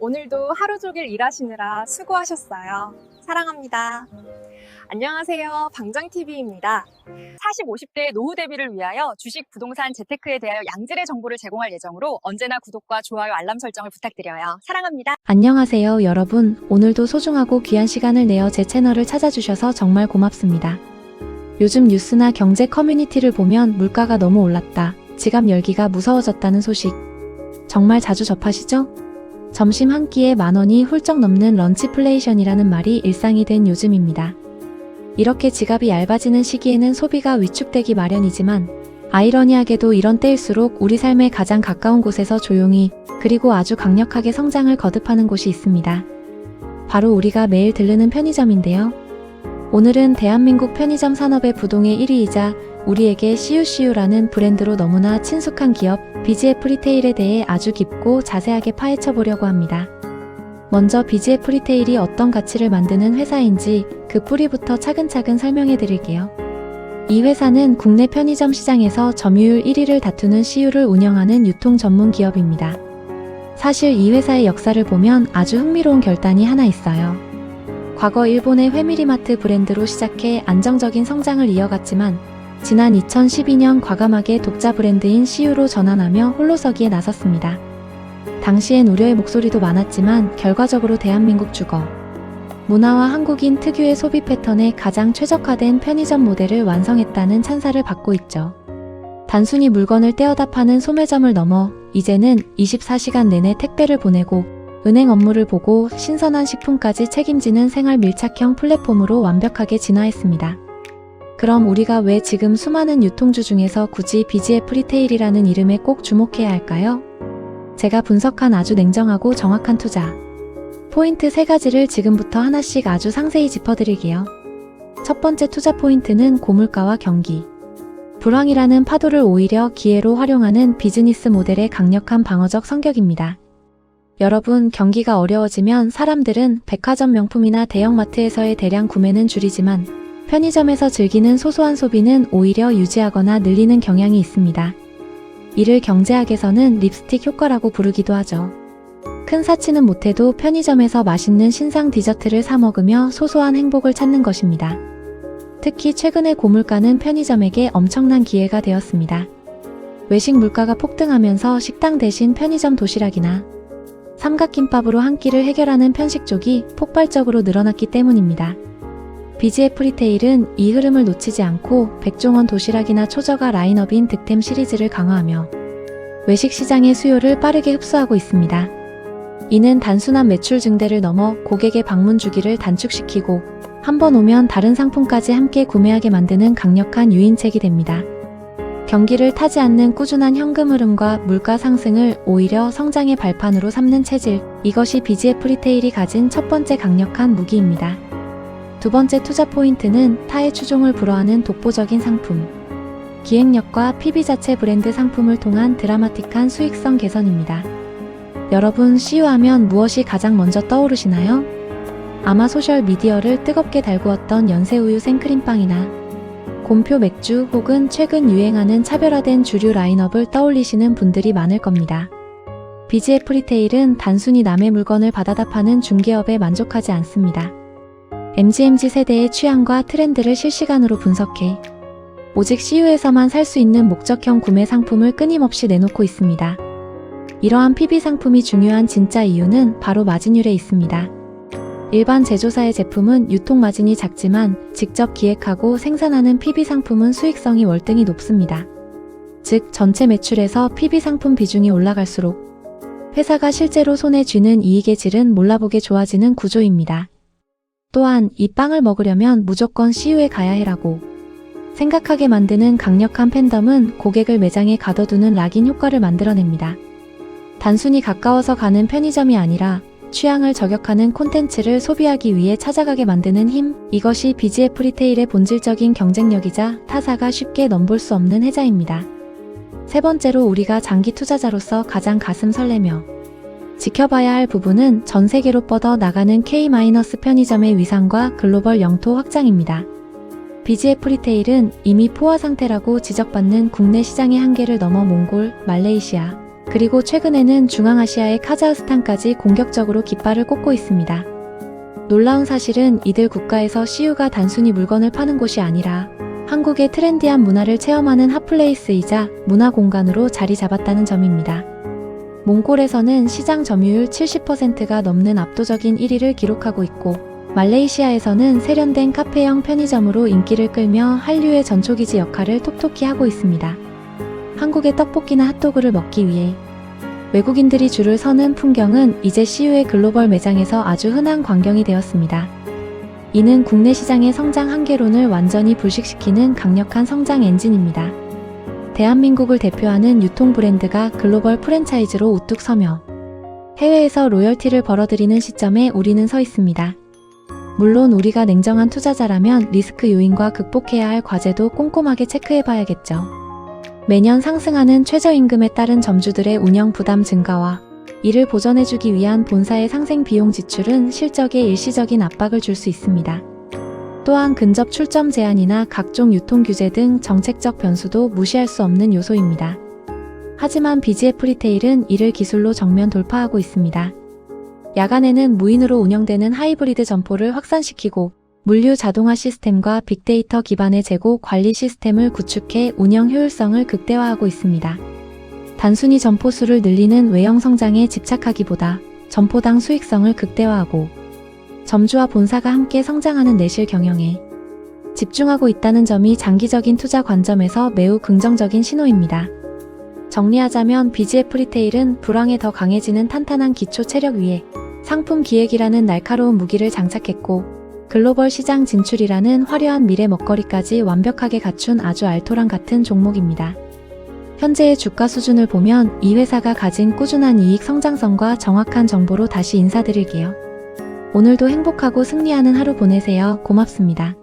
오늘도 하루 종일 일하시느라 수고하셨어요. 사랑합니다. 안녕하세요. 방정TV입니다. 40, 50대 노후 대비를 위하여 주식, 부동산, 재테크에 대하여 양질의 정보를 제공할 예정으로 언제나 구독과 좋아요, 알람 설정을 부탁드려요. 사랑합니다. 안녕하세요, 여러분. 오늘도 소중하고 귀한 시간을 내어 제 채널을 찾아주셔서 정말 고맙습니다. 요즘 뉴스나 경제 커뮤니티를 보면 물가가 너무 올랐다, 지갑 열기가 무서워졌다는 소식 정말 자주 접하시죠? 점심 한 끼에 10,000원이 훌쩍 넘는 런치플레이션이라는 말이 일상이 된 요즘입니다. 이렇게 지갑이 얇아지는 시기에는 소비가 위축되기 마련이지만 아이러니하게도 이런 때일수록 우리 삶에 가장 가까운 곳에서 조용히 그리고 아주 강력하게 성장을 거듭하는 곳이 있습니다. 바로 우리가 매일 들르는 편의점인데요. 오늘은 대한민국 편의점 산업의 부동의 1위이자 우리에게 CUCU라는 브랜드로 너무나 친숙한 기업 BGF 리테일에 대해 아주 깊고 자세하게 파헤쳐 보려고 합니다. 먼저 BGF 리테일이 어떤 가치를 만드는 회사인지 그 뿌리부터 차근차근 설명해 드릴게요. 이 회사는 국내 편의점 시장에서 점유율 1위를 다투는 CU를 운영하는 유통 전문 기업입니다. 사실 이 회사의 역사를 보면 아주 흥미로운 결단이 하나 있어요. 과거 일본의 회미리마트 브랜드로 시작해 안정적인 성장을 이어갔지만 지난 2012년 과감하게 독자 브랜드인 CU로 전환하며 홀로서기에 나섰습니다. 당시엔 우려의 목소리도 많았지만 결과적으로 대한민국 주거 문화와 한국인 특유의 소비 패턴에 가장 최적화된 편의점 모델을 완성했다는 찬사를 받고 있죠. 단순히 물건을 떼어다 파는 소매점을 넘어 이제는 24시간 내내 택배를 보내고 은행 업무를 보고 신선한 식품까지 책임지는 생활 밀착형 플랫폼으로 완벽하게 진화했습니다. 그럼 우리가 왜 지금 수많은 유통주 중에서 굳이 BGF 리테일이라는 이름에 꼭 주목해야 할까요? 제가 분석한 아주 냉정하고 정확한 투자 포인트 3가지를 지금부터 하나씩 아주 상세히 짚어드릴게요. 첫 번째 투자 포인트는 고물가와 경기. 불황이라는 파도를 오히려 기회로 활용하는 비즈니스 모델의 강력한 방어적 성격입니다. 여러분, 경기가 어려워지면 사람들은 백화점 명품이나 대형마트에서의 대량 구매는 줄이지만 편의점에서 즐기는 소소한 소비는 오히려 유지하거나 늘리는 경향이 있습니다. 이를 경제학에서는 립스틱 효과라고 부르기도 하죠. 큰 사치는 못해도 편의점에서 맛있는 신상 디저트를 사 먹으며 소소한 행복을 찾는 것입니다. 특히 최근의 고물가는 편의점에게 엄청난 기회가 되었습니다. 외식 물가가 폭등하면서 식당 대신 편의점 도시락이나 삼각김밥으로 한 끼를 해결하는 편식 쪽이 폭발적으로 늘어났기 때문입니다. BGF 리테일은 이 흐름을 놓치지 않고 백종원 도시락이나 초저가 라인업인 득템 시리즈를 강화하며 외식 시장의 수요를 빠르게 흡수하고 있습니다. 이는 단순한 매출 증대를 넘어 고객의 방문 주기를 단축시키고 한번 오면 다른 상품까지 함께 구매하게 만드는 강력한 유인책이 됩니다. 경기를 타지 않는 꾸준한 현금 흐름과 물가 상승을 오히려 성장의 발판으로 삼는 체질, 이것이 BGF 리테일이 가진 첫 번째 강력한 무기입니다. 두 번째 투자 포인트는 타의 추종을 불허하는 독보적인 상품. 기획력과 PB 자체 브랜드 상품을 통한 드라마틱한 수익성 개선입니다. 여러분, CU 하면 무엇이 가장 먼저 떠오르시나요? 아마 소셜미디어를 뜨겁게 달구었던 연세우유 생크림빵이나 곰표 맥주 혹은 최근 유행하는 차별화된 주류 라인업을 떠올리시는 분들이 많을 겁니다. BGF 리테일은 단순히 남의 물건을 받아다 파는 중개업에 만족하지 않습니다. MZMZ 세대의 취향과 트렌드를 실시간으로 분석해 오직 CU에서만 살 수 있는 목적형 구매 상품을 끊임없이 내놓고 있습니다. 이러한 PB 상품이 중요한 진짜 이유는 바로 마진율에 있습니다. 일반 제조사의 제품은 유통 마진이 작지만 직접 기획하고 생산하는 PB 상품은 수익성이 월등히 높습니다. 즉, 전체 매출에서 PB 상품 비중이 올라갈수록 회사가 실제로 손에 쥐는 이익의 질은 몰라보게 좋아지는 구조입니다. 또한 이 빵을 먹으려면 무조건 CU에 가야 해라고 생각하게 만드는 강력한 팬덤은 고객을 매장에 가둬두는 락인 효과를 만들어냅니다. 단순히 가까워서 가는 편의점이 아니라 취향을 저격하는 콘텐츠를 소비하기 위해 찾아가게 만드는 힘, 이것이 BGF 리테일의 본질적인 경쟁력이자 타사가 쉽게 넘볼 수 없는 혜자입니다. 세 번째로 우리가 장기 투자자로서 가장 가슴 설레며 지켜봐야 할 부분은 전 세계로 뻗어 나가는 K- 편의점의 위상과 글로벌 영토 확장입니다. BGF 리테일은 이미 포화 상태라고 지적받는 국내 시장의 한계를 넘어 몽골, 말레이시아, 그리고 최근에는 중앙아시아의 카자흐스탄까지 공격적으로 깃발을 꽂고 있습니다. 놀라운 사실은 이들 국가에서 CU가 단순히 물건을 파는 곳이 아니라 한국의 트렌디한 문화를 체험하는 핫플레이스이자 문화 공간으로 자리 잡았다는 점입니다. 몽골에서는 시장 점유율 70%가 넘는 압도적인 1위를 기록하고 있고, 말레이시아에서는 세련된 카페형 편의점으로 인기를 끌며 한류의 전초기지 역할을 톡톡히 하고 있습니다. 한국의 떡볶이나 핫도그를 먹기 위해 외국인들이 줄을 서는 풍경은 이제 CU의 글로벌 매장에서 아주 흔한 광경이 되었습니다. 이는 국내 시장의 성장 한계론을 완전히 불식시키는 강력한 성장 엔진입니다. 대한민국을 대표하는 유통 브랜드가 글로벌 프랜차이즈로 우뚝 서며 해외에서 로열티를 벌어들이는 시점에 우리는 서 있습니다. 물론 우리가 냉정한 투자자라면 리스크 요인과 극복해야 할 과제도 꼼꼼하게 체크해봐야겠죠. 매년 상승하는 최저임금에 따른 점주들의 운영 부담 증가와 이를 보전해주기 위한 본사의 상생 비용 지출은 실적에 일시적인 압박을 줄 수 있습니다. 또한 근접 출점 제한이나 각종 유통 규제 등 정책적 변수도 무시할 수 없는 요소입니다. 하지만 BGF 리테일은 이를 기술로 정면 돌파하고 있습니다. 야간에는 무인으로 운영되는 하이브리드 점포를 확산시키고 물류 자동화 시스템과 빅데이터 기반의 재고 관리 시스템을 구축해 운영 효율성을 극대화하고 있습니다. 단순히 점포 수를 늘리는 외형 성장에 집착하기보다 점포당 수익성을 극대화하고 점주와 본사가 함께 성장하는 내실 경영에 집중하고 있다는 점이 장기적인 투자 관점에서 매우 긍정적인 신호입니다. 정리하자면 BGF 리테일은 불황에 더 강해지는 탄탄한 기초 체력 위에 상품 기획이라는 날카로운 무기를 장착했고, 글로벌 시장 진출이라는 화려한 미래 먹거리까지 완벽하게 갖춘 아주 알토란 같은 종목입니다. 현재의 주가 수준을 보면 이 회사가 가진 꾸준한 이익 성장성과 정확한 정보로 다시 인사드릴게요. 오늘도 행복하고 승리하는 하루 보내세요. 고맙습니다.